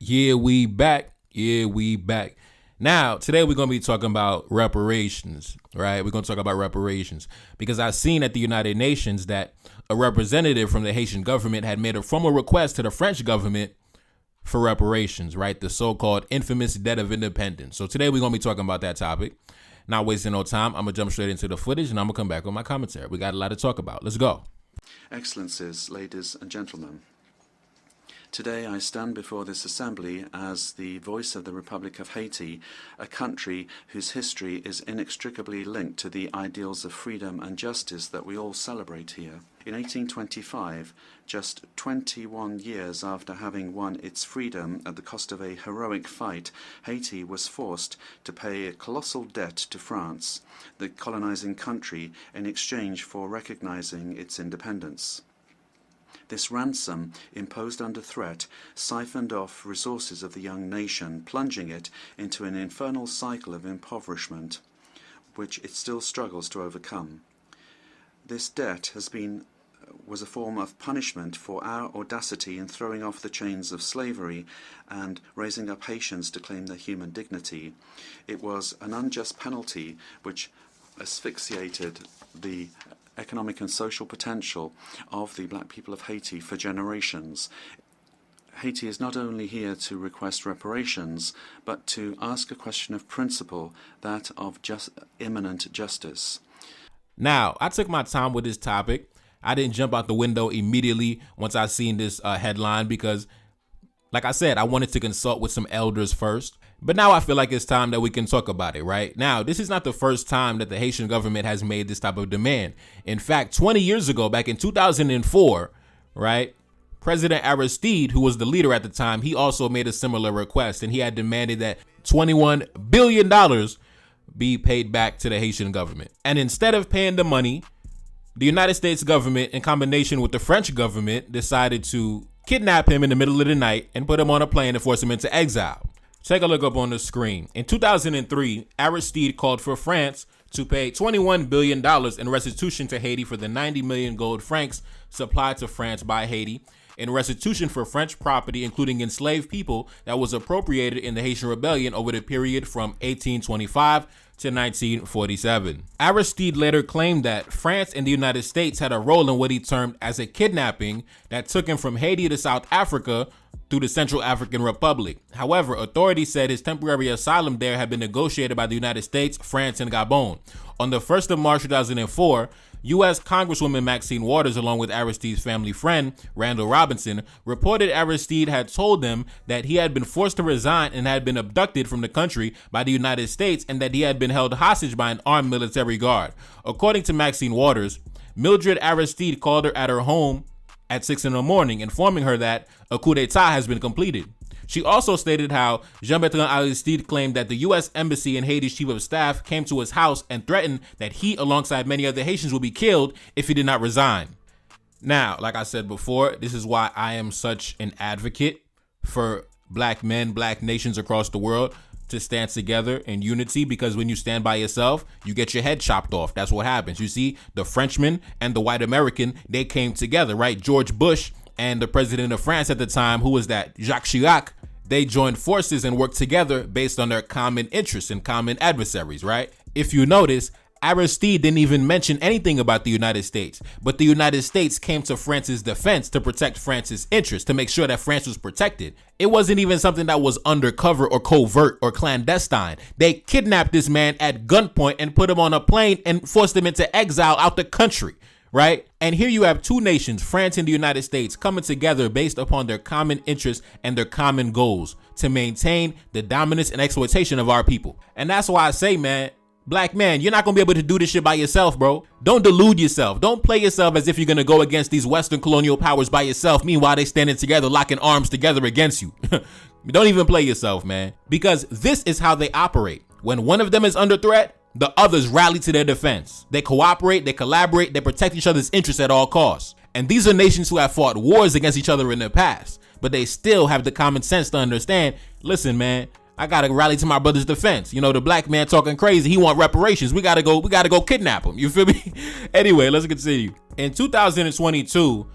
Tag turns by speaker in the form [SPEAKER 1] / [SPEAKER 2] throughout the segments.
[SPEAKER 1] Yeah, we back. Yeah, we back. Now, today we're going to be talking about reparations, right? We're going to talk about reparations because I've seen at the United Nations that a representative from the Haitian government had made a formal request to the French government for reparations, right? The so-called infamous debt of independence. So today we're going to be talking about that topic. Not wasting no time, I'm going to jump straight into the footage and I'm going to come back with my commentary. We got a lot to talk about. Let's go.
[SPEAKER 2] Excellencies, ladies and gentlemen. Today I stand before this assembly as the voice of the Republic of Haiti, a country whose history is inextricably linked to the ideals of freedom and justice that we all celebrate here. In 1825, just 21 years after having won its freedom at the cost of a heroic fight, Haiti was forced to pay a colossal debt to France, the colonizing country, in exchange for recognizing its independence. This ransom, imposed under threat, siphoned off resources of the young nation, plunging it into an infernal cycle of impoverishment, which it still struggles to overcome. This debt was a form of punishment for our audacity in throwing off the chains of slavery and raising up Haitians to claim their human dignity. It was an unjust penalty which asphyxiated the economic and social potential of the black people of Haiti for generations. Haiti is not only here to request reparations, but to ask a question of principle, that of imminent justice.
[SPEAKER 1] Now, I took my time with this topic. I didn't jump out the window immediately once I seen this headline because, like I said, I wanted to consult with some elders first. But now I feel like it's time that we can talk about it, right? Now, this is not the first time that the Haitian government has made this type of demand. In fact, 20 years ago, back in 2004, right, President Aristide, who was the leader at the time, he also made a similar request, and he had demanded that $21 billion be paid back to the Haitian government. And instead of paying the money, the United States government, in combination with the French government, decided to kidnap him in the middle of the night and put him on a plane and force him into exile. Take a look up on the screen. In 2003, Aristide called for France to pay $21 billion in restitution to Haiti for the 90 million gold francs supplied to France by Haiti, in restitution for French property, including enslaved people, that was appropriated in the Haitian Rebellion over the period from 1825 to 1947. Aristide later claimed that France and the United States had a role in what he termed as a kidnapping that took him from Haiti to South Africa through the Central African Republic. However, authorities said his temporary asylum there had been negotiated by the United States, France, and Gabon. On the 1st of March 2004, U.S. Congresswoman Maxine Waters, along with Aristide's family friend, Randall Robinson, reported Aristide had told them that he had been forced to resign and had been abducted from the country by the United States and that he had been held hostage by an armed military guard. According to Maxine Waters, Mildred Aristide called her at her home at 6 in the morning, informing her that a coup d'etat has been completed. She also stated how Jean-Pierre Aristide claimed that the U.S. Embassy and Haiti's chief of staff came to his house and threatened that he, alongside many other Haitians, would be killed if he did not resign. Now, like I said before, this is why I am such an advocate for black men, black nations across the world to stand together in unity, because when you stand by yourself, you get your head chopped off. That's what happens. You see, the Frenchman and the white American, they came together, right? George Bush and the president of France at the time, who was that? Jacques Chirac. They joined forces and worked together based on their common interests and common adversaries, right? If you notice, Aristide didn't even mention anything about the United States, but the United States came to France's defense to protect France's interests, to make sure that France was protected. It wasn't even something that was undercover or covert or clandestine. They kidnapped this man at gunpoint and put him on a plane and forced him into exile out the country, right? And here you have two nations, France and the United States, coming together based upon their common interests and their common goals to maintain the dominance and exploitation of our people. And that's why I say, man, black man, you're not going to be able to do this shit by yourself, bro. Don't delude yourself. Don't play yourself as if you're going to go against these Western colonial powers by yourself. Meanwhile, they standing together, locking arms together against you. Don't even play yourself, man. Because this is how they operate. When one of them is under threat, the others rally to their defense. They cooperate, they collaborate, they protect each other's interests at all costs. And these are nations who have fought wars against each other in the past, but they still have the common sense to understand, listen, man, I gotta rally to my brother's defense. You know, the black man talking crazy, he want reparations. We gotta go kidnap him. You feel me? Anyway, let's continue. In 2022,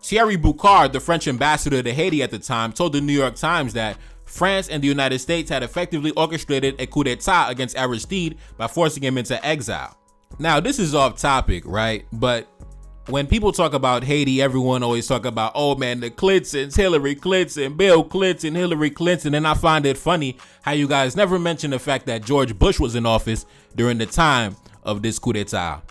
[SPEAKER 1] Thierry Boucard, the French ambassador to Haiti at the time, told the New York Times that France and the United States had effectively orchestrated a coup d'etat against Aristide by forcing him into exile. Now, this is off topic, right? But when people talk about Haiti, everyone always talk about, oh man, the Clintons, Hillary Clinton, Bill Clinton, Hillary Clinton. And I find it funny how you guys never mention the fact that George Bush was in office during the time of this coup d'etat.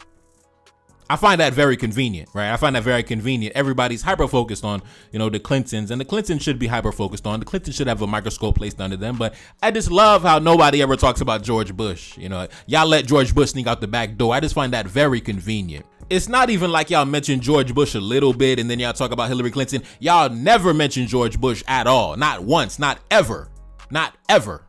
[SPEAKER 1] I find that very convenient, right? I find that very convenient. Everybody's hyper-focused on, the Clintons, and the Clintons should be hyper-focused on. The Clintons should have a microscope placed under them, but I just love how nobody ever talks about George Bush. Y'all let George Bush sneak out the back door. I just find that very convenient. It's not even like y'all mention George Bush a little bit, and then y'all talk about Hillary Clinton. Y'all never mention George Bush at all. Not once, not ever. Not ever.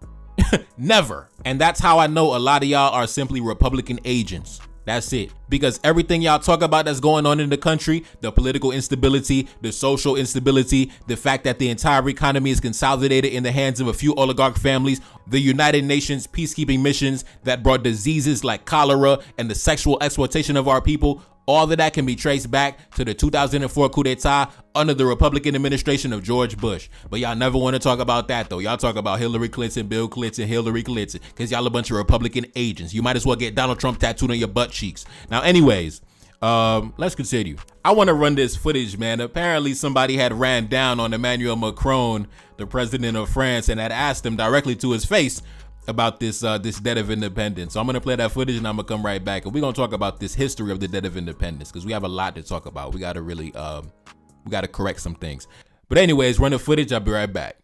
[SPEAKER 1] Never. And that's how I know a lot of y'all are simply Republican agents. That's it. Because everything y'all talk about that's going on in the country, the political instability, the social instability, the fact that the entire economy is consolidated in the hands of a few oligarch families, the United Nations peacekeeping missions that brought diseases like cholera and the sexual exploitation of our people, all of that can be traced back to the 2004 coup d'etat under the Republican administration of George Bush. But y'all never want to talk about that, though. Y'all talk about Hillary Clinton, Bill Clinton, Hillary Clinton, because y'all a bunch of Republican agents. You might as well get Donald Trump tattooed on your butt cheeks. Now, anyways, let's continue. I want to run this footage, man. Apparently, somebody had ran down on Emmanuel Macron, the president of France, and had asked him directly to his face about this debt of independence. So I'm gonna play that footage and I'm gonna come right back and we're gonna talk about this history of the debt of independence because we have a lot to talk about. We gotta really we gotta correct some things. But anyways, run the footage. I'll be right back.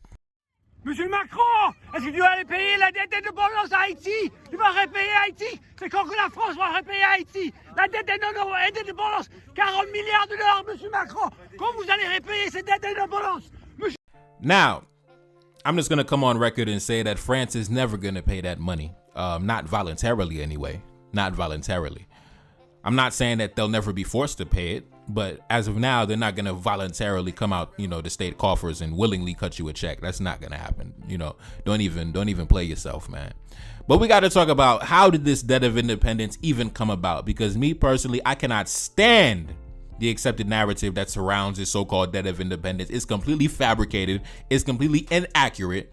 [SPEAKER 3] Monsieur Macron, est-ce que tu vas aller payer la dette d'indépendance à Haïti? Tu vas repayer Haïti? C'est quand que la France va repayer Haïti? La dette d'indépendance, 40 milliards de dollars, Monsieur Macron. Quand vous allez repayer cette dette d'indépendance?
[SPEAKER 1] Now, I'm just going to come on record and say that France is never going to pay that money. Not voluntarily anyway. Not voluntarily. I'm not saying that they'll never be forced to pay it, but as of now, they're not going to voluntarily come out, the state coffers and willingly cut you a check. That's not going to happen. Don't even play yourself, man. But we got to talk about how did this debt of independence even come about? Because me personally, I cannot stand the accepted narrative that surrounds this so-called debt of independence. Is completely fabricated. It's completely inaccurate.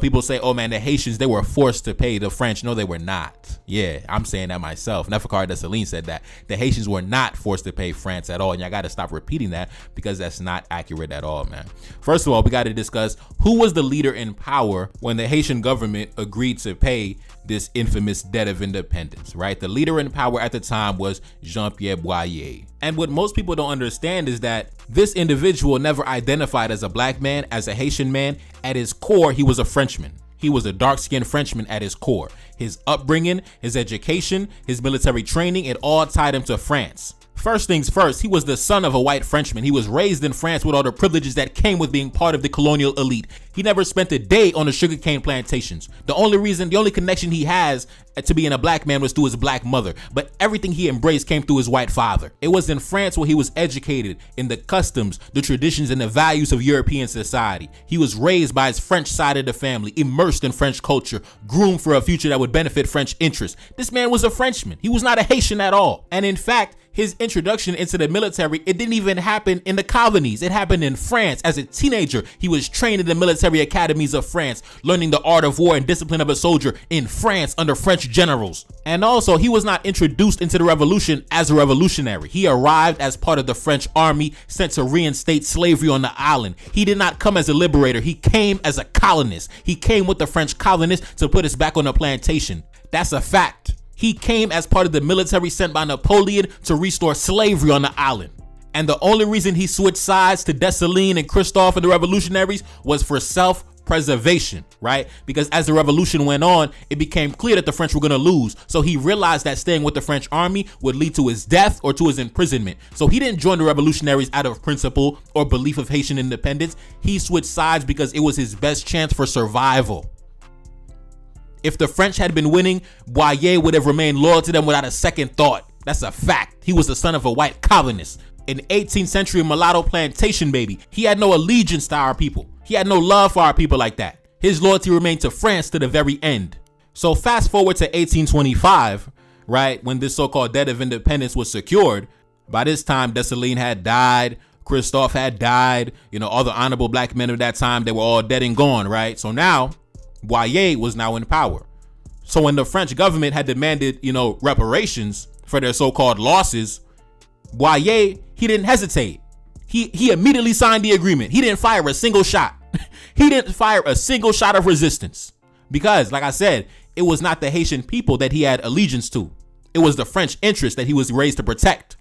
[SPEAKER 1] People say, oh man, the Haitians, they were forced to pay the French. No, they were not. Yeah, I'm saying that myself. Neferkari Dessalines said that. The Haitians were not forced to pay France at all. And y'all got to stop repeating that because that's not accurate at all, man. First of all, we got to discuss who was the leader in power when the Haitian government agreed to pay this infamous debt of independence, right? The leader in power at the time was Jean-Pierre Boyer. And what most people don't understand is that this individual never identified as a black man, as a Haitian man. At his core, he was a Frenchman. He was a dark-skinned Frenchman at his core. His upbringing, his education, his military training, it all tied him to France. First things first, he was the son of a white Frenchman. He was raised in France with all the privileges that came with being part of the colonial elite. He never spent a day on the sugarcane plantations. The only connection he has to being a black man was through his black mother, but everything he embraced came through his white father. It was in France where he was educated in the customs, the traditions, and the values of European society. He was raised by his French side of the family, immersed in French culture, groomed for a future that would benefit French interests. This man was a Frenchman. He was not a Haitian at all. And in fact, his introduction into the military, it didn't even happen in the colonies. It happened in France. As a teenager, he was trained in the military academies of France, learning the art of war and discipline of a soldier in France under French generals. And also, he was not introduced into the revolution as a revolutionary. He arrived as part of the French army sent to reinstate slavery on the island. He did not come as a liberator. He came as a colonist. He came with the French colonists to put us back on the plantation. That's a fact. He came as part of the military sent by Napoleon to restore slavery on the island. And the only reason he switched sides to Dessalines and Christophe and the revolutionaries was for self-preservation, right? Because as the revolution went on, it became clear that the French were going to lose. So he realized that staying with the French army would lead to his death or to his imprisonment. So he didn't join the revolutionaries out of principle or belief of Haitian independence. He switched sides because it was his best chance for survival. If the French had been winning, Boyer would have remained loyal to them without a second thought. That's a fact. He was the son of a white colonist, an 18th century mulatto plantation baby. He had no allegiance to our people. He had no love for our people like that. His loyalty remained to France to the very end. So fast forward to 1825, right, when this so-called debt of independence was secured. By this time, Dessalines had died. Christophe had died. All the honorable black men of that time, they were all dead and gone, right? So now Boyer was now in power. So when the French government had demanded, reparations for their so-called losses, Boyer, he didn't hesitate. He immediately signed the agreement. He didn't fire a single shot. He didn't fire a single shot of resistance because, like I said, it was not the Haitian people that he had allegiance to. It was the French interest that he was raised to protect.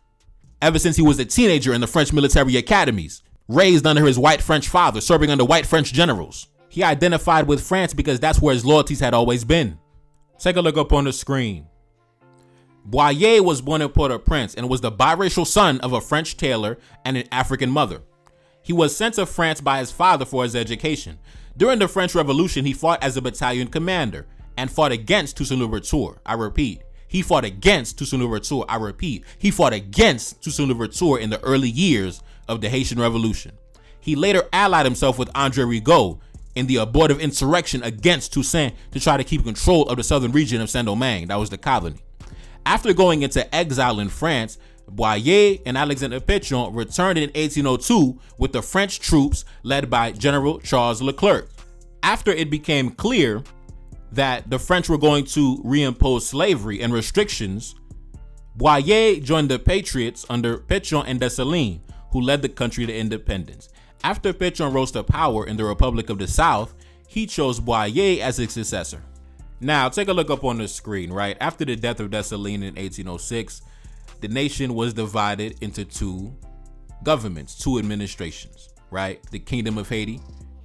[SPEAKER 1] Ever since he was a teenager in the French military academies, raised under his white French father, serving under white French generals. He identified with France because that's where his loyalties had always been. Take a look up on the screen. Boyer was born in Port-au-Prince and was the biracial son of a French tailor and an African mother. He was sent to France by his father for his education. During the French Revolution, he fought as a battalion commander and fought against Toussaint Louverture. I repeat, he fought against Toussaint Louverture. I repeat, he fought against Toussaint Louverture in the early years of the Haitian Revolution. He later allied himself with André Rigaud in the abortive insurrection against Toussaint to try to keep control of the southern region of Saint-Domingue. That was the colony. After going into exile in France, Boyer and Alexander Pétion returned in 1802 with the French troops led by General Charles Leclerc. After it became clear that the French were going to reimpose slavery and restrictions, Boyer joined the Patriots under Pétion and Dessalines, who led the country to independence. After Pétion rose to power in the Republic of the South, he chose Boyer as his successor. Now, take a look up on the screen, right? After the death of Dessalines in 1806, the nation was divided into two governments, two administrations, right? The Kingdom of Haiti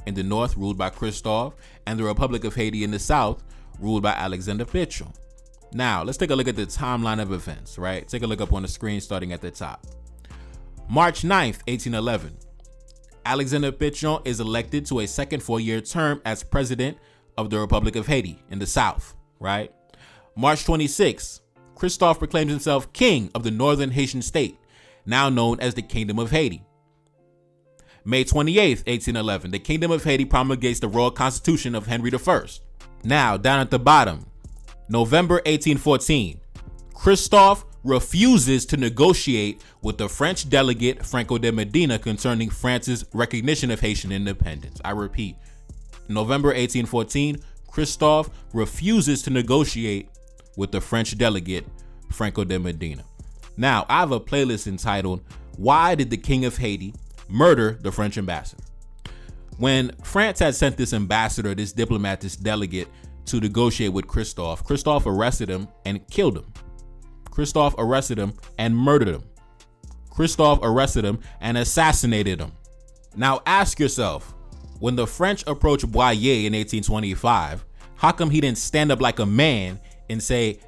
[SPEAKER 1] in the north, ruled by Christophe, and the Republic of Haiti in the south, ruled by Alexander Pétion. Now, let's take a look at the timeline of events, right? Take a look up on the screen starting at the top. March 9th, 1811. Alexander Pétion is elected to a second 4-year term as president of the Republic of Haiti in the south, right? March 26th, Christophe proclaims himself king of the northern Haitian state, now known as the Kingdom of Haiti. May 28th, 1811, the Kingdom of Haiti promulgates the Royal Constitution of Henry I. Now, down at the bottom, November 1814, Christophe refuses to negotiate with the French delegate Franco de Medina concerning France's recognition of Haitian independence. I repeat, November 1814, Christophe refuses to negotiate with the French delegate Franco de Medina. Now, I have a playlist entitled, Why Did the King of Haiti Murder the French Ambassador? When France had sent this ambassador, this diplomat, this delegate, to negotiate with Christophe, Christophe arrested him and killed him. Christophe arrested him and murdered him. Christophe arrested him and assassinated him. Now ask yourself, when the French approached Boyer in 1825, how come he didn't stand up like a man and say,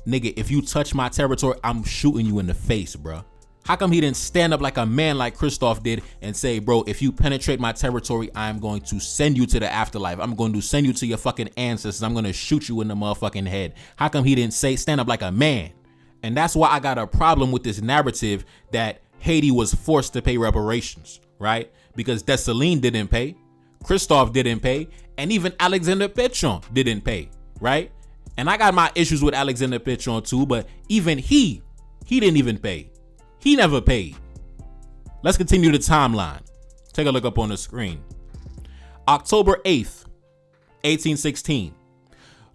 [SPEAKER 1] nigga, if you touch my territory, I'm shooting you in the face, bro? How come he didn't stand up like a man like Christophe did and say, bro, if you penetrate my territory, I'm going to send you to the afterlife. I'm going to send you to your fucking ancestors. I'm going to shoot you in the motherfucking head. How come he didn't say stand up like a man? And that's why I got a problem with this narrative that Haiti was forced to pay reparations, right? Because Dessalines didn't pay, Christophe didn't pay, and even Alexander Pétion didn't pay, right? And I got my issues with Alexander Pétion too, but even he didn't even pay. He never paid. Let's continue the timeline. Take a look up on the screen. October 8th, 1816.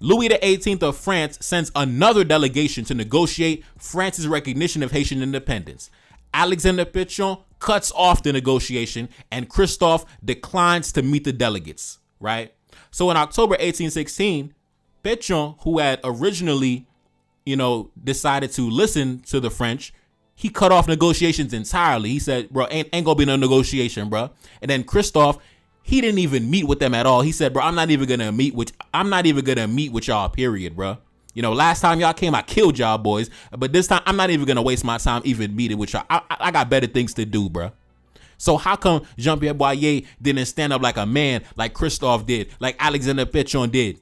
[SPEAKER 1] Louis XVIII of France sends another delegation to negotiate France's recognition of Haitian independence. Alexander Pétion cuts off the negotiation and Christophe declines to meet the delegates, right? So in October 1816, Pétion, who had originally, decided to listen to the French, he cut off negotiations entirely. He said, bro, ain't gonna be no negotiation, bro. And then Christophe, he didn't even meet with them at all. He said, bro, I'm not even gonna meet with y'all, period, bro. Last time y'all came, I killed y'all boys. But this time, I'm not even gonna waste my time even meeting with y'all. I got better things to do, bro. So how come Jean-Pierre Boyer didn't stand up like a man, like Christophe did, like Alexander Pétion did?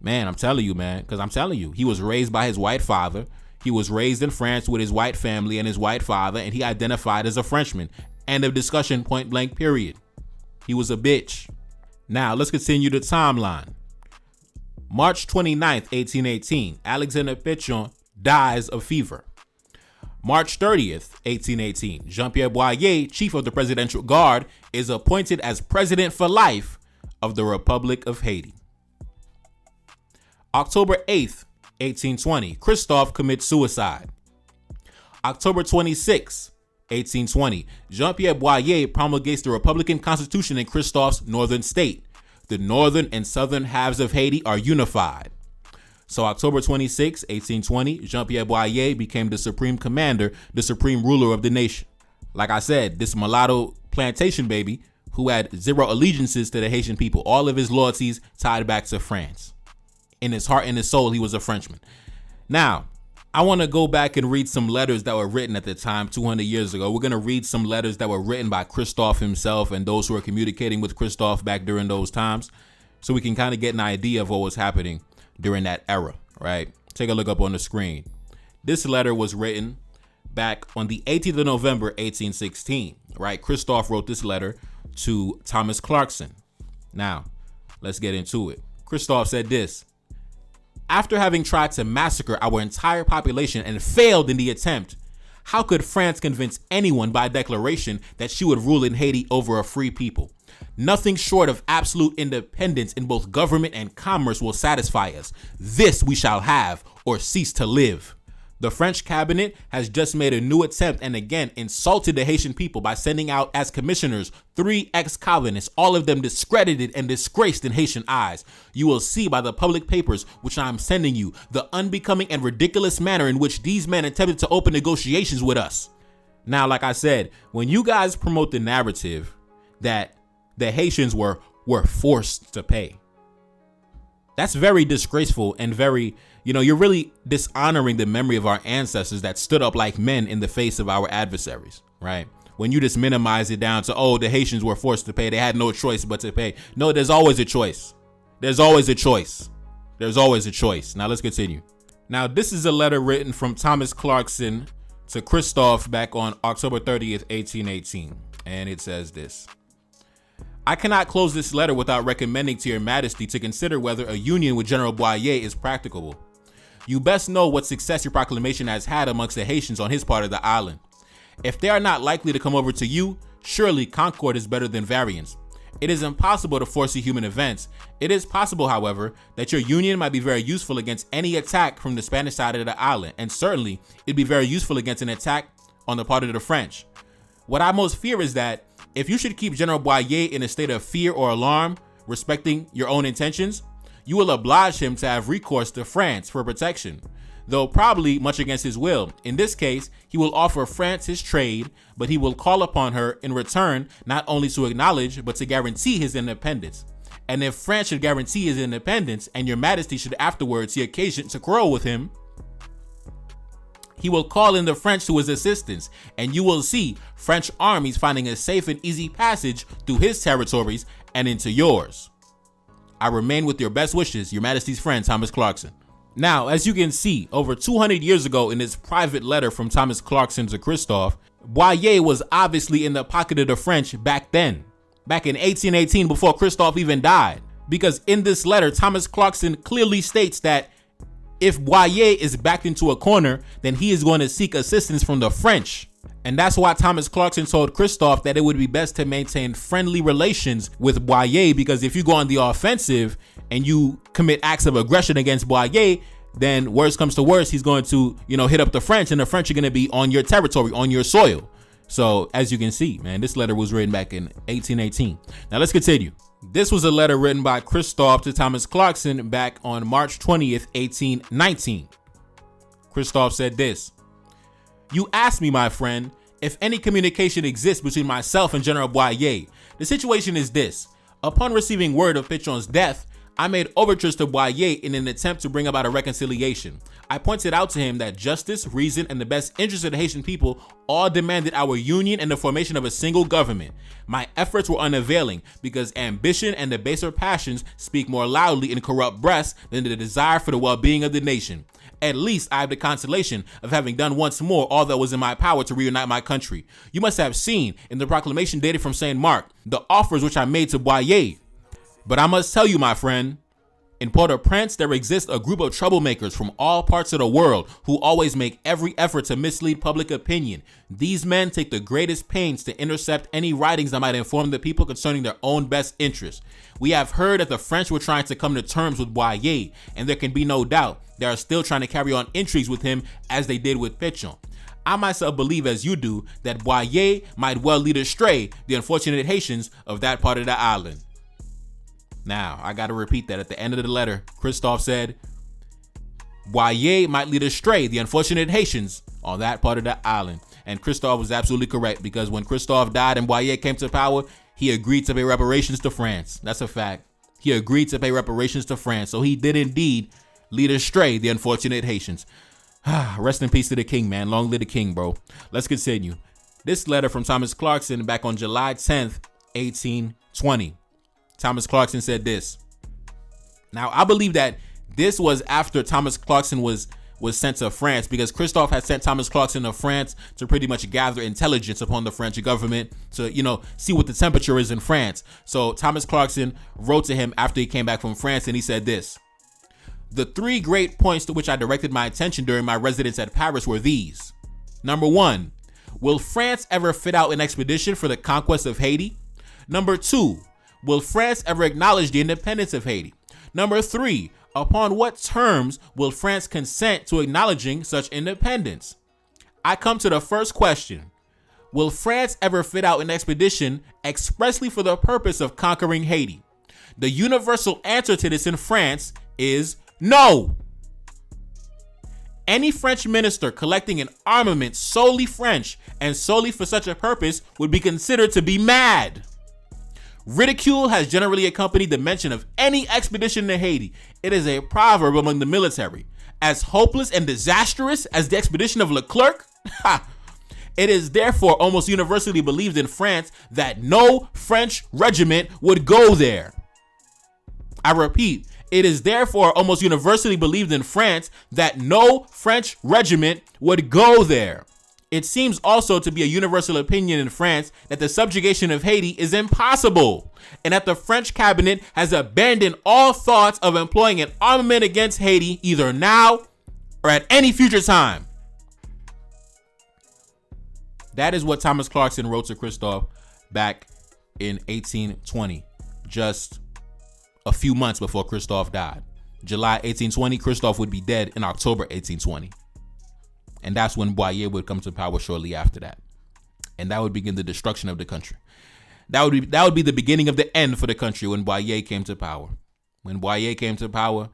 [SPEAKER 1] Man, I'm telling you, man, because I'm telling you, he was raised by his white father. He was raised in France with his white family and his white father, and he identified as a Frenchman. End of discussion, point blank, period. He was a bitch. Now, let's continue the timeline. March 29th, 1818, Alexander Pétion dies of fever. March 30th, 1818, Jean-Pierre Boyer, chief of the Presidential Guard, is appointed as president for life of the Republic of Haiti. October 8th, 1820, Christophe commits suicide. October 26th, 1820, Jean-Pierre Boyer promulgates the Republican Constitution in Christophe's northern state. The northern and southern halves of Haiti are unified. So October 26, 1820, Jean-Pierre Boyer became the supreme commander, the supreme ruler of the nation. Like I said, this mulatto plantation baby who had zero allegiances to the Haitian people, all of his loyalties tied back to France. In his heart and his soul, he was a Frenchman. Now, I want to go back and read some letters that were written at the time, 200 years ago. We're going to read some letters that were written by Christophe himself and those who were communicating with Christophe back during those times, so we can kind of get an idea of what was happening during that era, right? Take a look up on the screen. This letter was written back on the 18th of November, 1816, right? Christophe wrote this letter to Thomas Clarkson. Now, let's get into it. Christophe said this: after having tried to massacre our entire population and failed in the attempt, how could France convince anyone by declaration that she would rule in Haiti over a free people? Nothing short of absolute independence in both government and commerce will satisfy us. This we shall have or cease to live. The French cabinet has just made a new attempt and again insulted the Haitian people by sending out as commissioners 3 ex-colonists, all of them discredited and disgraced in Haitian eyes. You will see by the public papers which I am sending you the unbecoming and ridiculous manner in which these men attempted to open negotiations with us. Now, like I said, when you guys promote the narrative that the Haitians were forced to pay, that's very disgraceful and very, you're really dishonoring the memory of our ancestors that stood up like men in the face of our adversaries, right? When you just minimize it down to, oh, the Haitians were forced to pay, they had no choice but to pay. No, there's always a choice. There's always a choice. There's always a choice. Now let's continue. Now, this is a letter written from Thomas Clarkson to Christophe back on October 30th, 1818. And it says this: I cannot close this letter without recommending to your majesty to consider whether a union with General Boyer is practicable. You best know what success your proclamation has had amongst the Haitians on his part of the island. If they are not likely to come over to you, surely concord is better than variance. It is impossible to foresee human events. It is possible, however, that your union might be very useful against any attack from the Spanish side of the island, and certainly it'd be very useful against an attack on the part of the French. What I most fear is that if you should keep General Boyer in a state of fear or alarm respecting your own intentions, you will oblige him to have recourse to France for protection, though probably much against his will. In this case, he will offer France his trade, but he will call upon her in return not only to acknowledge, but to guarantee his independence. And if France should guarantee his independence, and your majesty should afterwards see occasion to quarrel with him, he will call in the French to his assistance, and you will see French armies finding a safe and easy passage through his territories and into yours. I remain with your best wishes, your majesty's friend, Thomas Clarkson. Now, as you can see, over 200 years ago in this private letter from Thomas Clarkson to Christophe, Boyer was obviously in the pocket of the French back then, back in 1818 before Christophe even died. Because in this letter, Thomas Clarkson clearly states that if Boyer is backed into a corner, then he is going to seek assistance from the French. And that's why Thomas Clarkson told Christophe that it would be best to maintain friendly relations with Boyer, because if you go on the offensive and you commit acts of aggression against Boyer, then worst comes to worst, he's going to, hit up the French, and the French are going to be on your territory, on your soil. So as you can see, man, this letter was written back in 1818. Now let's continue. This was a letter written by Christophe to Thomas Clarkson back on March 20th, 1819. Christophe said this: You asked me, my friend, if any communication exists between myself and General Boyer. The situation is this. Upon receiving word of Pichon's death, I made overtures to Boyer in an attempt to bring about a reconciliation. I pointed out to him that justice, reason, and the best interest of the Haitian people all demanded our union and the formation of a single government. My efforts were unavailing because ambition and the baser passions speak more loudly in corrupt breasts than the desire for the well-being of the nation. At least I have the consolation of having done once more all that was in my power to reunite my country. You must have seen in the proclamation dated from St. Mark the offers which I made to Boyer. But I must tell you, my friend, In Port-au-Prince, there exists a group of troublemakers from all parts of the world who always make every effort to mislead public opinion. These men take the greatest pains to intercept any writings that might inform the people concerning their own best interests. We have heard that the French were trying to come to terms with Boyer, and there can be no doubt they are still trying to carry on intrigues with him as they did with Pétion. I myself believe, as you do, that Boyer might well lead astray the unfortunate Haitians of that part of the island. Now, I got to repeat that at the end of the letter, Christophe said, Boyer might lead astray the unfortunate Haitians on that part of the island. And Christophe was absolutely correct, because when Christophe died and Boyer came to power, he agreed to pay reparations to France. That's a fact. He agreed to pay reparations to France. So he did indeed lead astray the unfortunate Haitians. Rest in peace to the king, man. Long live the king, bro. Let's continue. This letter from Thomas Clarkson back on July 10th, 1820. Thomas Clarkson said this. Now, I believe that this was after Thomas Clarkson was sent to France, because Christophe had sent Thomas Clarkson to France to pretty much gather intelligence upon the French government to, see what the temperature is in France. So Thomas Clarkson wrote to him after he came back from France, and he said this. The three great points to which I directed my attention during my residence at Paris were these. Number 1, will France ever fit out an expedition for the conquest of Haiti? Number 2, will France ever acknowledge the independence of Haiti? Number 3, upon what terms will France consent to acknowledging such independence? I come to the first question. Will France ever fit out an expedition expressly for the purpose of conquering Haiti? The universal answer to this in France is no. Any French minister collecting an armament solely French and solely for such a purpose would be considered to be mad. Ridicule has generally accompanied the mention of any expedition to Haiti. It is a proverb among the military. As hopeless and disastrous as the expedition of Leclerc, it is therefore almost universally believed in France that no French regiment would go there. I repeat, it is therefore almost universally believed in France that no French regiment would go there. It seems also to be a universal opinion in France that the subjugation of Haiti is impossible, and that the French cabinet has abandoned all thoughts of employing an armament against Haiti either now or at any future time. That is what Thomas Clarkson wrote to Christophe back in 1820, just a few months before Christophe died. July 1820, Christophe would be dead in October 1820. And that's when Boyer would come to power shortly after that. And that would begin the destruction of the country. That would be the beginning of the end for the country when Boyer came to power. When Boyer came to power,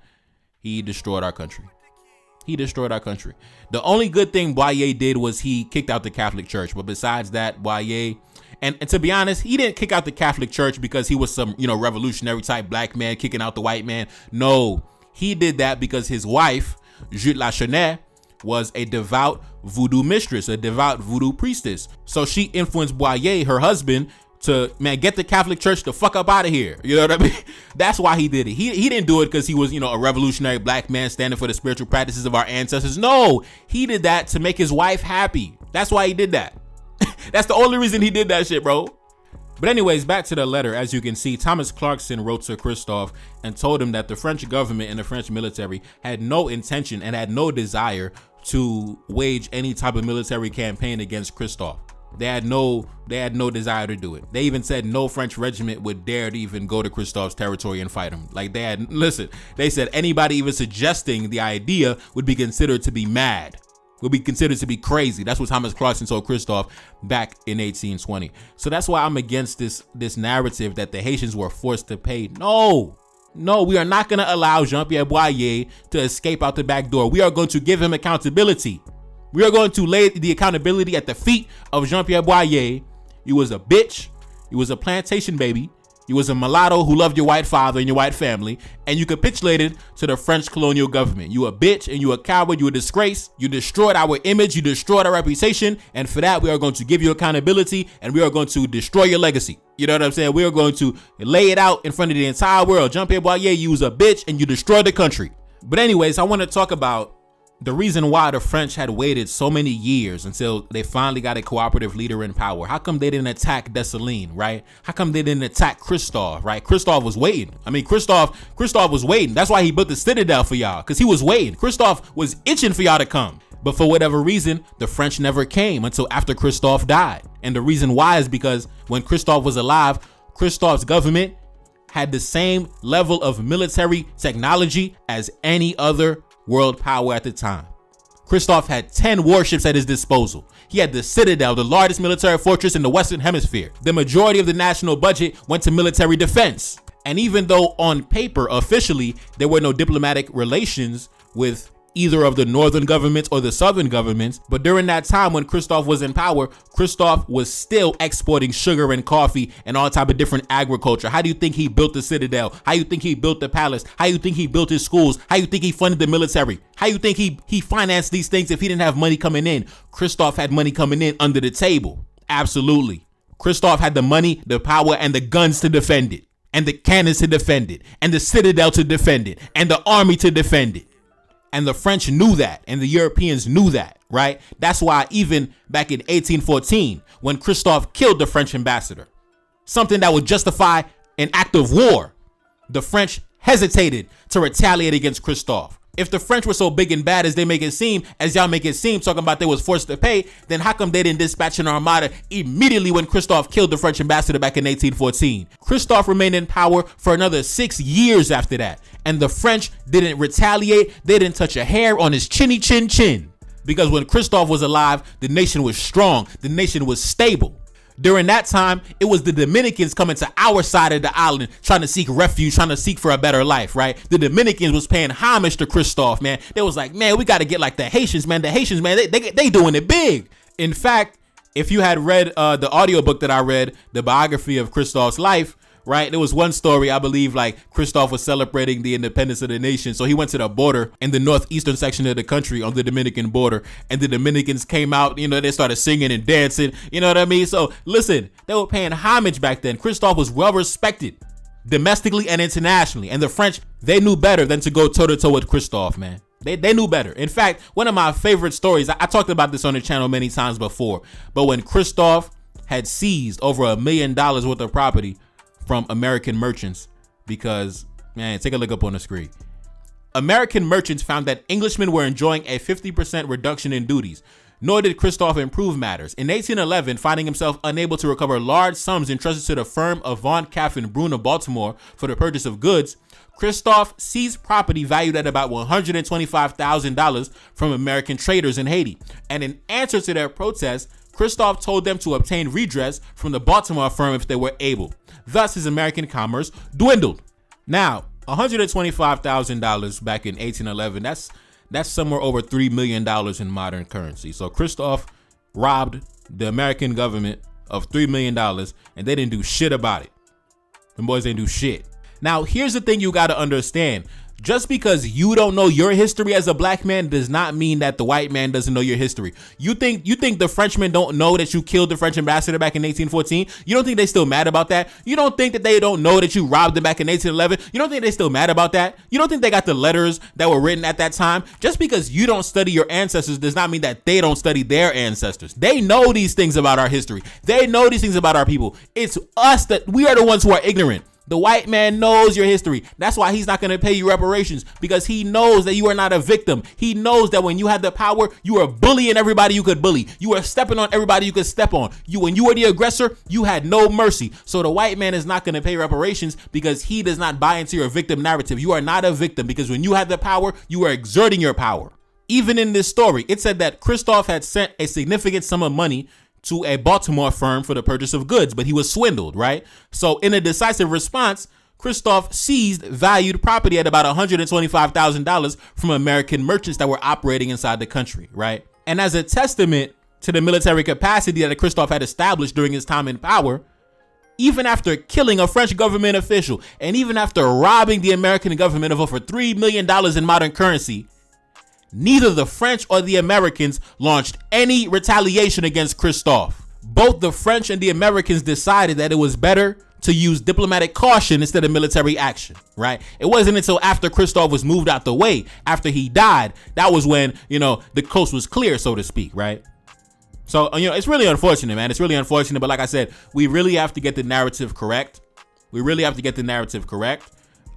[SPEAKER 1] he destroyed our country. He destroyed our country. The only good thing Boyer did was he kicked out the Catholic Church. But besides that, Boyer, and to be honest, he didn't kick out the Catholic Church because he was some, revolutionary type black man kicking out the white man. No, he did that because his wife, Jude Lachenay, was a devout voodoo mistress, a devout voodoo priestess. So she influenced Boyer, her husband, to, get the Catholic Church the fuck up out of here. You know what I mean? That's why he did it. He didn't do it because he was, a revolutionary black man standing for the spiritual practices of our ancestors. No, he did that to make his wife happy. That's why he did that. That's the only reason he did that shit, bro. But anyways, back to the letter. As you can see, Thomas Clarkson wrote to Christophe and told him that the French government and the French military had no intention and had no desire to wage any type of military campaign against Christophe. They had no desire to do it. They even said no French regiment would dare to even go to Christophe's territory and fight him. They said anybody even suggesting the idea would be considered to be mad, would be considered to be crazy. That's what Thomas Clarkson told Christophe back in 1820. So that's why I'm against this narrative that the Haitians were forced to pay. No, we are not going to allow Jean-Pierre Boyer to escape out the back door. We are going to give him accountability. We are going to lay the accountability at the feet of Jean-Pierre Boyer. You was a bitch. You was a plantation baby. You was a mulatto who loved your white father and your white family, and you capitulated to the French colonial government. You a bitch and you a coward. You a disgrace. You destroyed our image. You destroyed our reputation. And for that, we are going to give you accountability, and we are going to destroy your legacy. You know what I'm saying? We are going to lay it out in front of the entire world. Jean-Pierre Boyer, you was a bitch and you destroyed the country. But anyways, I want to talk about The reason why the French had waited so many years until they finally got a cooperative leader in power. How come they didn't attack Dessalines, right? How come they didn't attack Christophe, right? Christophe was waiting. I mean, Christophe was waiting. That's why he built the Citadel for y'all, because he was waiting. Christophe was itching for y'all to come. But for whatever reason, the French never came until after Christophe died. And the reason why is because when Christophe was alive, Christophe's government had the same level of military technology as any other world power at the time. Christophe had 10 warships at his disposal. He had the Citadel, the largest military fortress in the Western Hemisphere. The majority of the national budget went to military defense. And even though on paper, officially, there were no diplomatic relations with either of the northern governments or the southern governments, but during that time when Christophe was in power, Christophe was still exporting sugar and coffee and all type of different agriculture. How do you think he built the Citadel? How do you think he built the palace? How do you think he built his schools? How do you think he funded the military? How do you think he financed these things if he didn't have money coming in? Christophe had money coming in under the table. Absolutely. Christophe had the money, the power, and the guns to defend it, and the cannons to defend it, and the Citadel to defend it, and the army to defend it. And the French knew that, and the Europeans knew that, right? That's why even back in 1814, when Christophe killed the French ambassador, something that would justify an act of war, the French hesitated to retaliate against Christophe. If the French were so big and bad as they make it seem, as y'all make it seem, talking about they was forced to pay, then how come they didn't dispatch an armada immediately when Christophe killed the French ambassador back in 1814? Christophe remained in power for another 6 years after that, and the French didn't retaliate. They didn't touch a hair on his chinny chin chin, because when Christophe was alive, the nation was strong, the nation was stable. During that time, it was the Dominicans coming to our side of the island, trying to seek refuge, trying to seek for a better life, right? The Dominicans was paying homage to Christophe, man. They was like, man, we got to get like the Haitians, man. The Haitians, man, they doing it big. In fact, if you had read the audiobook that I read, the biography of Christophe's life, right? There was one story, I believe, like Christophe was celebrating the independence of the nation. So he went to the border in the northeastern section of the country on the Dominican border, and the Dominicans came out, you know, they started singing and dancing, you know what I mean? So listen, they were paying homage back then. Christophe was well respected domestically and internationally. And the French, they knew better than to go toe to toe with Christophe, man. They knew better. In fact, one of my favorite stories, I talked about this on the channel many times before, but when Christophe had seized over $1 million worth of property from American merchants, because, man, take a look up on the screen. American merchants found that Englishmen were enjoying a 50% reduction in duties, nor did Christophe improve matters. In 1811, finding himself unable to recover large sums entrusted to the firm of Von Caff and Brune of Baltimore for the purchase of goods, Christophe seized property valued at about $125,000 from American traders in Haiti. And in answer to their protests, Christophe told them to obtain redress from the Baltimore firm if they were able. Thus, his American commerce dwindled. Now, $125,000 back in 1811, that's somewhere over $3 million in modern currency. So Christophe robbed the American government of $3 million, and they didn't do shit about it. Them boys didn't do shit. Now, here's the thing you got to understand. Just because you don't know your history as a black man does not mean that the white man doesn't know your history. You think the Frenchmen don't know that you killed the French ambassador back in 1814? You don't think they still mad about that? You don't think that they don't know that you robbed them back in 1811? You don't think they still mad about that? You don't think they got the letters that were written at that time? Just because you don't study your ancestors does not mean that they don't study their ancestors. They know these things about our history. They know these things about our people. It's us that we are the ones who are ignorant. The white man knows your history. That's why he's not going to pay you reparations, because he knows that you are not a victim. He knows that when you had the power, you were bullying everybody you could bully. You were stepping on everybody you could step on. When you were the aggressor, you had no mercy. So the white man is not going to pay reparations because he does not buy into your victim narrative. You are not a victim because when you had the power, you were exerting your power. Even in this story, it said that Christophe had sent a significant sum of money to a Baltimore firm for the purchase of goods, but he was swindled, right? So in a decisive response, Christophe seized valued property at about $125,000 from American merchants that were operating inside the country, right? And as a testament to the military capacity that Christophe had established during his time in power, even after killing a French government official and even after robbing the American government of over $3 million in modern currency, neither the French or the Americans launched any retaliation against Christophe. Both the French and the Americans decided that it was better to use diplomatic caution instead of military action, right? It wasn't until after Christophe was moved out the way, after he died, that was when, the coast was clear, so to speak, right? So, it's really unfortunate, man. It's really unfortunate. But like I said, we really have to get the narrative correct.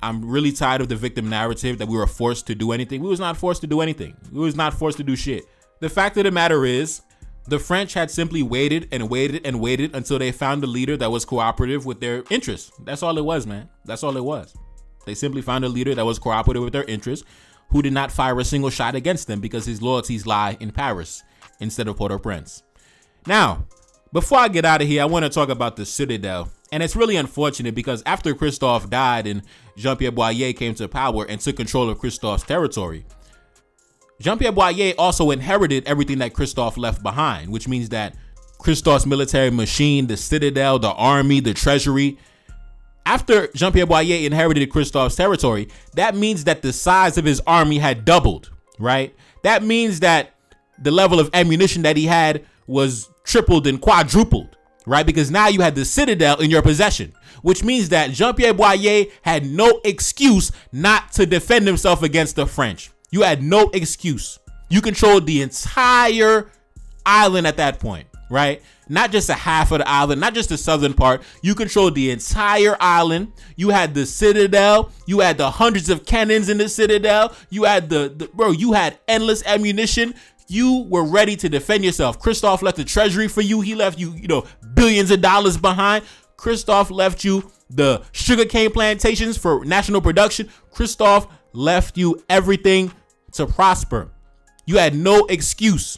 [SPEAKER 1] I'm really tired of the victim narrative that we were forced to do anything. We was not forced to do anything. We was not forced to do shit. The fact of the matter is, the French had simply waited and waited and waited until they found a leader that was cooperative with their interests. That's all it was, man. That's all it was. They simply found a leader that was cooperative with their interests, who did not fire a single shot against them because his loyalties lie in Paris instead of Port-au-Prince. Now, before I get out of here, I want to talk about the Citadel. And it's really unfortunate because after Christophe died and Jean-Pierre Boyer came to power and took control of Christophe's territory, Jean-Pierre Boyer also inherited everything that Christophe left behind, which means that Christophe's military machine, the Citadel, the army, the treasury. After Jean-Pierre Boyer inherited Christophe's territory, that means that the size of his army had doubled, right? That means that the level of ammunition that he had was tripled and quadrupled, right? Because now you had the Citadel in your possession, which means that Jean-Pierre Boyer had no excuse not to defend himself against the French. You had no excuse. You controlled the entire island at that point, right? Not just a half of the island, not just the southern part. You controlled the entire island. You had the Citadel. You had the hundreds of cannons in the Citadel. You had you had endless ammunition. You were ready to defend yourself. Christophe left the treasury for you. He left you, billions of dollars behind. Christophe left you the sugarcane plantations for national production. Christophe left you everything to prosper. You had no excuse.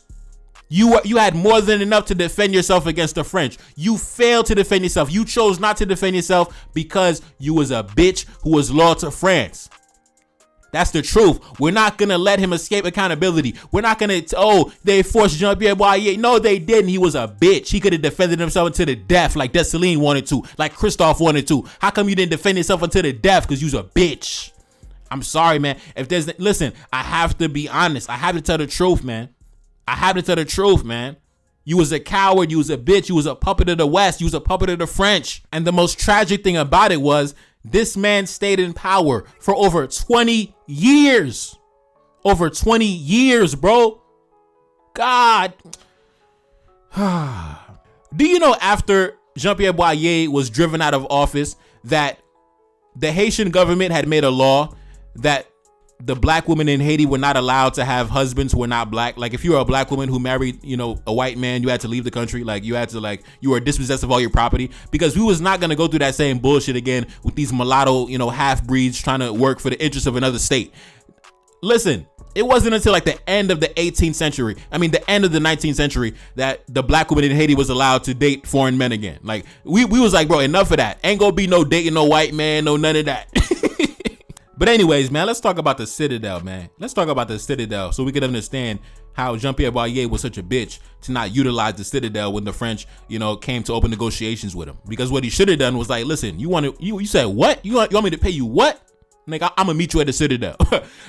[SPEAKER 1] You had more than enough to defend yourself against the French. You failed to defend yourself. You chose not to defend yourself because you was a bitch who was loyal to France. That's the truth. We're not going to let him escape accountability. We're not going to, they forced Jean-Pierre Boyer. No, they didn't. He was a bitch. He could have defended himself until the death like Dessalines wanted to, like Christophe wanted to. How come you didn't defend yourself until the death? Because you was a bitch. I'm sorry, man. Listen, I have to be honest. I have to tell the truth, man. You was a coward. You was a bitch. You was a puppet of the West. You was a puppet of the French. And the most tragic thing about it was this man stayed in power for over 20 years. Over 20 years, bro. God. Do you know after Jean-Pierre Boyer was driven out of office that the Haitian government had made a law that the black women in Haiti were not allowed to have husbands who were not black? Like if you were a black woman who married, a white man, you had to leave the country. Like you were dispossessed of all your property, because we was not going to go through that same bullshit again with these mulatto, half breeds trying to work for the interests of another state. Listen, it wasn't until like the end of the 18th century, the end of the 19th century, that the black woman in Haiti was allowed to date foreign men again. Like we was like, bro, enough of that. Ain't gonna be no dating no white man, no none of that. But anyways, man, let's talk about the Citadel, man. Let's talk about the Citadel so we can understand how Jean-Pierre Boyer was such a bitch to not utilize the Citadel when the French, came to open negotiations with him. Because what he should have done was like, listen, you said what? You want me to pay you what? Like, I'm gonna meet you at the Citadel.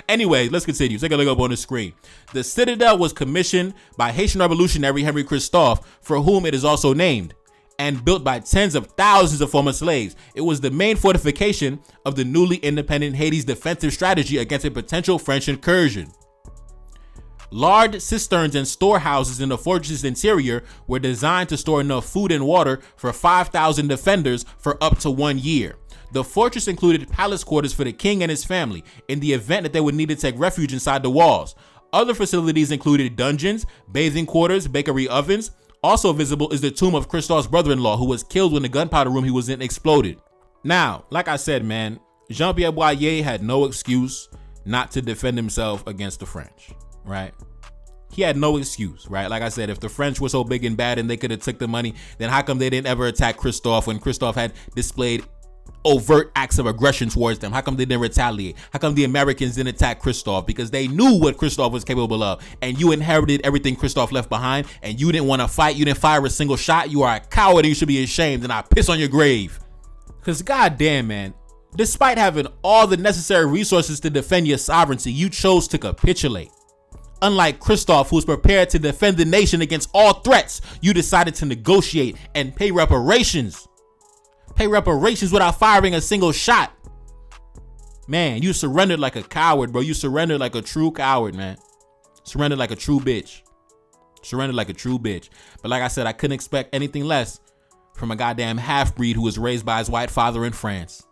[SPEAKER 1] Anyway, let's continue. Take a look up on the screen. The Citadel was commissioned by Haitian revolutionary Henry Christophe, for whom it is also named, and built by tens of thousands of former slaves. It was the main fortification of the newly independent Haiti's defensive strategy against a potential French incursion. Large cisterns and storehouses in the fortress's interior were designed to store enough food and water for 5,000 defenders for up to 1 year. The fortress included palace quarters for the king and his family in the event that they would need to take refuge inside the walls. Other facilities included dungeons, bathing quarters, bakery ovens. Also visible is the tomb of Christophe's brother-in-law, who was killed when the gunpowder room he was in exploded. Now, like I said, man, Jean-Pierre Boyer had no excuse not to defend himself against the French, right? He had no excuse, right? Like I said, if the French were so big and bad and they could have took the money, then how come they didn't ever attack Christophe when Christophe had displayed overt acts of aggression towards them? How come they didn't retaliate? How come the Americans didn't attack Christophe? Because they knew what Christophe was capable of, and you inherited everything Christophe left behind, and you didn't want to fight. You didn't fire a single shot. You are a coward and you should be ashamed, and I piss on your grave. Because goddamn, man, despite having all the necessary resources to defend your sovereignty, you chose to capitulate. Unlike Christophe, who was prepared to defend the nation against all threats, you decided to negotiate and pay reparations. Pay reparations without firing a single shot. Man, you surrendered like a coward, bro. You surrendered like a true coward, man. Surrendered like a true bitch. Surrendered like a true bitch. But like I said, I couldn't expect anything less from a goddamn half-breed who was raised by his white father in France.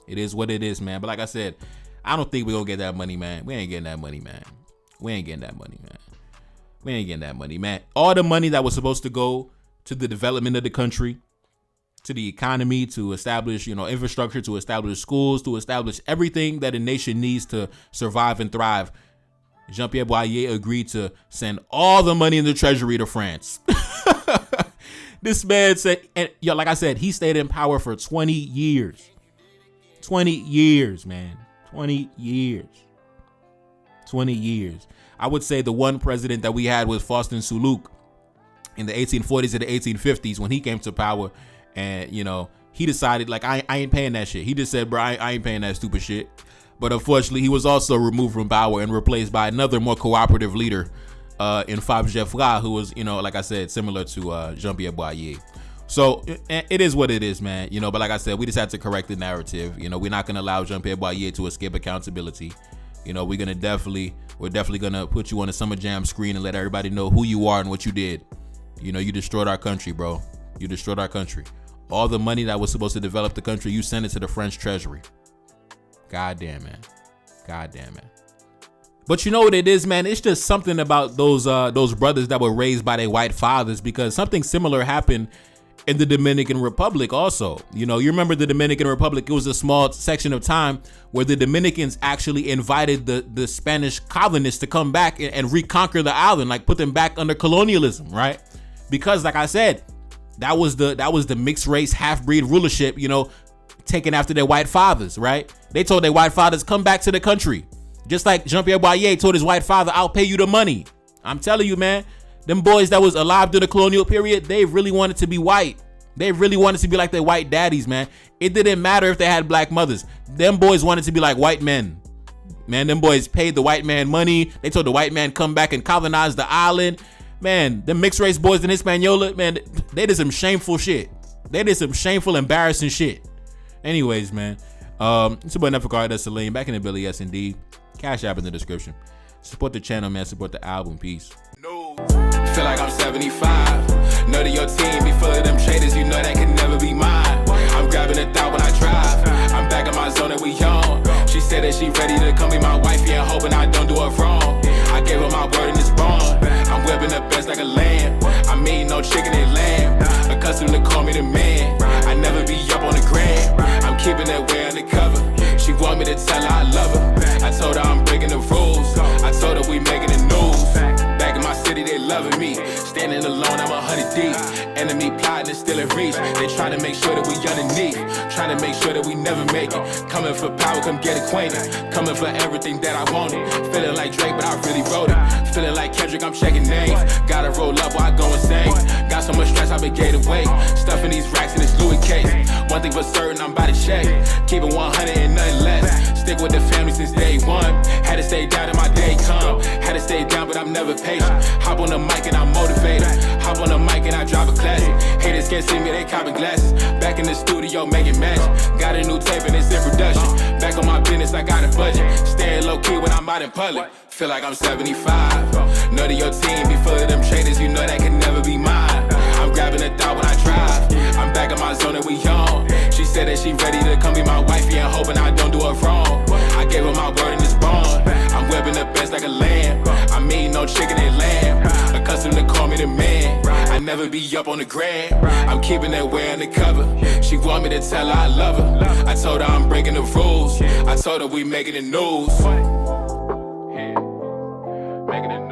[SPEAKER 1] It is what it is, man. But like I said, I don't think we're going to get that money, man. We ain't getting that money, man. We ain't getting that money, man. We ain't getting that money, man. All the money that was supposed to go to the development of the country, to the economy, to establish, infrastructure, to establish schools, to establish everything that a nation needs to survive and thrive. Jean-Pierre Boyer agreed to send all the money in the treasury to France. This man said, and like I said, he stayed in power for 20 years. 20 years, man. 20 years. 20 years. I would say the one president that we had was Faustin Suluk in the 1840s and the 1850s when he came to power. And, he decided, like, I ain't paying that shit. He just said, bro, I ain't paying that stupid shit. But unfortunately, he was also removed from power and replaced by another more cooperative leader in Fab Jeffra, who was, like I said, similar to Jean-Pierre Boyer. So it is what it is, man. But like I said, we just had to correct the narrative. We're not going to allow Jean-Pierre Boyer to escape accountability. We're definitely going to put you on the Summer Jam screen and let everybody know who you are and what you did. You destroyed our country, bro. You destroyed our country. All the money that was supposed to develop the country, you sent it to the French treasury. Goddamn, man. Goddamn, man. But you know what it is, man? It's just something about those brothers that were raised by their white fathers, because something similar happened in the Dominican Republic also. You remember the Dominican Republic, it was a small section of time where the Dominicans actually invited the Spanish colonists to come back and reconquer the island, like put them back under colonialism, right? Because like I said, that was the mixed race half-breed rulership, taken after their white fathers, right? They told their white fathers, come back to the country. Just like Jean-Pierre Boyer told his white father, I'll pay you the money. I'm telling you, man, them boys that was alive during the colonial period, they really wanted to be white. They really wanted to be like their white daddies, man. It didn't matter if they had black mothers. Them boys wanted to be like white men. Man, them boys paid the white man money. They told the white man come back and colonize the island. Man, them mixed race boys in Hispaniola, man, they did some shameful shit. They did some shameful, embarrassing shit. Anyways, man, it's about Neferkar, that's Celine, back in the Billy S&D. Cash App in the description. Support the channel, man. Support the album. Peace.
[SPEAKER 4] No. Feel like I'm 75. Know that your team be full of them traders. You know that can never be mine. I'm grabbing a thought when I drive. I'm back in my zone and we on. She said that she ready to come be my wife. Yeah, hoping I don't do her wrong. I gave her my word in this bond. I'm whipping the best like a lamb. I mean no chicken and lamb. Accustomed to call me the man. I never be up on the gram. I'm keeping that way undercover. She want me to tell her I love her. I told her I'm breaking the rules. I told her we making the news. Back in my city, they loving me. Standing alone, I'm 100 deep. Enemy plotting is still in reach. They trying to make sure that we underneath. Trying to make sure that we never make it. Coming for power, come get acquainted. Coming for everything that I wanted. Feeling like Drake, but I really wrote it. Feeling like Kendrick, I'm checking names. Gotta roll up while I go insane. Got so much stress, I've been gained weight. Stuffing these racks in this Louis case. One thing for certain, I'm about to check. Keep it 100 and nothing less. Stick with the family since day one. Had to stay down till my day come. Had to stay down, but I'm never patient. Hop on the mic and I'm motivated. Hop on the mic and I drive a classic. Haters can't see me, they copping glasses. Back in the studio making magic. Got a new tape and it's in production. Back on my business, I got a budget. Staying low key when I'm out in public. Feel like I'm 75. Know that your team be full of them traders. You know that can never be mine. I'm grabbing a thought when I drive. I'm back in my zone and we on. She said that she ready to come be my wife. Yeah, hoping I don't do her wrong. I gave her my word in this bond. I'm whipping the best like a lamb. I mean no chicken and lamb. Accustomed to call me the man. I never be up on the gram. I'm keeping that way undercover. She want me to tell her I love her. I told her I'm breaking the rules. I told her we making the news. Making the